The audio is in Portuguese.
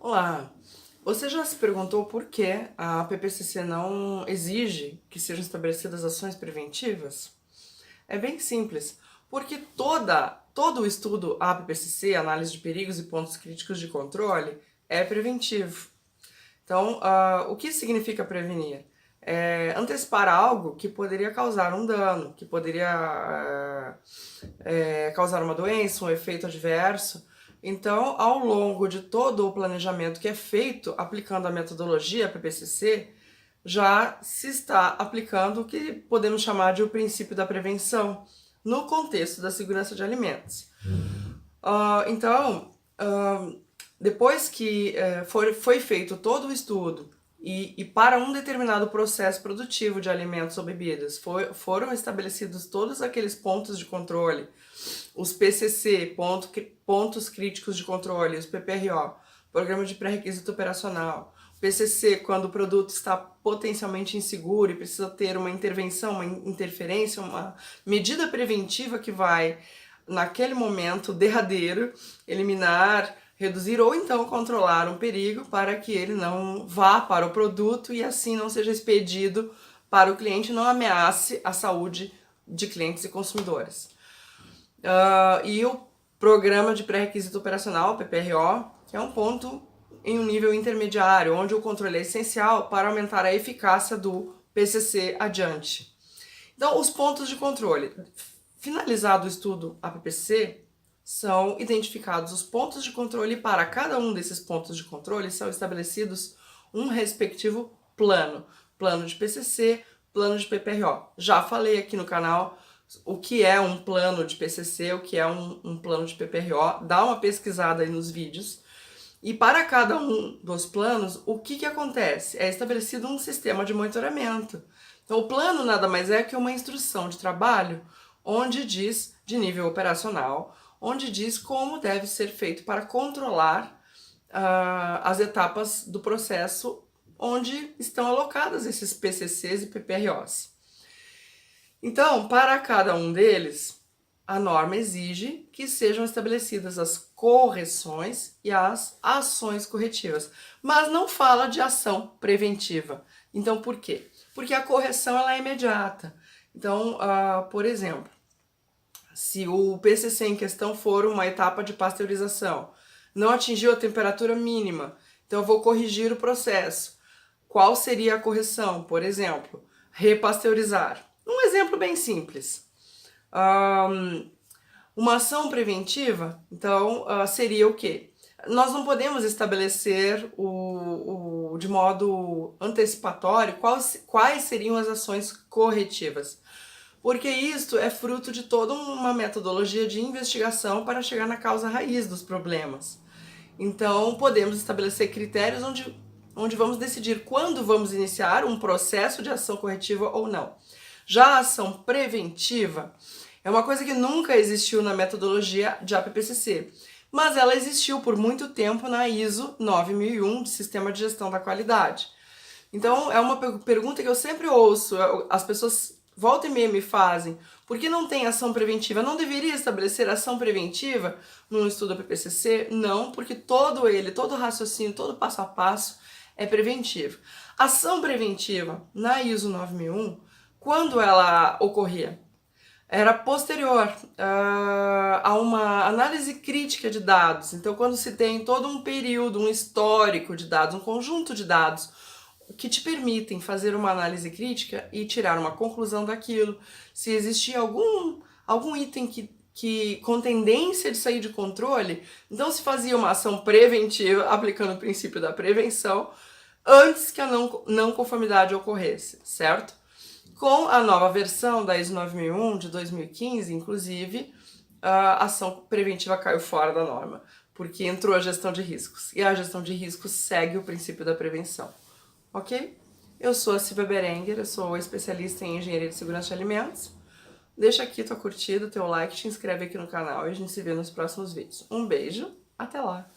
Olá! Você já se perguntou por que a PPCC não exige que sejam estabelecidas ações preventivas? É bem simples, porque todo o estudo APPCC, análise de perigos e pontos críticos de controle, é preventivo. Então, o que significa prevenir? É antecipar algo que poderia causar um dano, que poderia causar uma doença, um efeito adverso. Então, ao longo de todo o planejamento que é feito aplicando a metodologia PPCC, já se está aplicando o que podemos chamar de o princípio da prevenção no contexto da segurança de alimentos. Depois que foi feito todo o estudo e para um determinado processo produtivo de alimentos ou bebidas foram estabelecidos todos aqueles pontos de controle, os PCC, pontos críticos de controle, os PPRO, Programa de Pré-Requisito Operacional, PCC, quando o produto está potencialmente inseguro e precisa ter uma intervenção, uma interferência, uma medida preventiva que vai, naquele momento derradeiro, eliminar, reduzir ou então controlar um perigo para que ele não vá para o produto e assim não seja expedido para o cliente, não ameace a saúde de clientes e consumidores. E o Programa de Pré-Requisito Operacional, PPRO, que é um ponto em um nível intermediário, onde o controle é essencial para aumentar a eficácia do PCC adiante. Então, os pontos de controle. Finalizado o estudo APPCC, são identificados os pontos de controle e para cada um desses pontos de controle são estabelecidos um respectivo plano. Plano de PCC, plano de PPRO. Já falei aqui no canal o que é um plano de PCC, o que é um plano de PPRO. Dá uma pesquisada aí nos vídeos. E para cada um dos planos, o que acontece? É estabelecido um sistema de monitoramento. Então, o plano nada mais é que uma instrução de trabalho onde diz, de nível operacional, onde diz como deve ser feito para controlar as etapas do processo onde estão alocadas esses PCCs e PPROs. Então, para cada um deles, a norma exige que sejam estabelecidas as correções e as ações corretivas, mas não fala de ação preventiva. Então, por quê? Porque a correção ela é imediata. Então, por exemplo, se o PCC em questão for uma etapa de pasteurização, não atingiu a temperatura mínima, então eu vou corrigir o processo. Qual seria a correção? Por exemplo, repasteurizar. Um exemplo bem simples. Uma ação preventiva, então, seria o quê? Nós não podemos estabelecer de modo antecipatório quais seriam as ações corretivas, porque isto é fruto de toda uma metodologia de investigação para chegar na causa raiz dos problemas. Então, podemos estabelecer critérios onde vamos decidir quando vamos iniciar um processo de ação corretiva ou não. Já a ação preventiva é uma coisa que nunca existiu na metodologia de APPCC, mas ela existiu por muito tempo na ISO 9001, de Sistema de Gestão da Qualidade. Então, é uma pergunta que eu sempre ouço, as pessoas volta e meia me fazem, por que não tem ação preventiva? Não deveria estabelecer ação preventiva no estudo APPCC? Não, porque todo o raciocínio, todo passo a passo é preventivo. Ação preventiva na ISO 9001, quando ela ocorria? Era posterior a uma análise crítica de dados. Então, quando se tem todo um período, um histórico de dados, um conjunto de dados que te permitem fazer uma análise crítica e tirar uma conclusão daquilo, se existia algum item que com tendência de sair de controle, então se fazia uma ação preventiva, aplicando o princípio da prevenção, antes que a não conformidade ocorresse, certo? Com a nova versão da ISO 9001 de 2015, inclusive, a ação preventiva caiu fora da norma, porque entrou a gestão de riscos. E a gestão de riscos segue o princípio da prevenção. Ok? Eu sou a Silvia Berenguer, eu sou especialista em engenharia de segurança de alimentos. Deixa aqui tua curtida, teu like, te inscreve aqui no canal e a gente se vê nos próximos vídeos. Um beijo, até lá!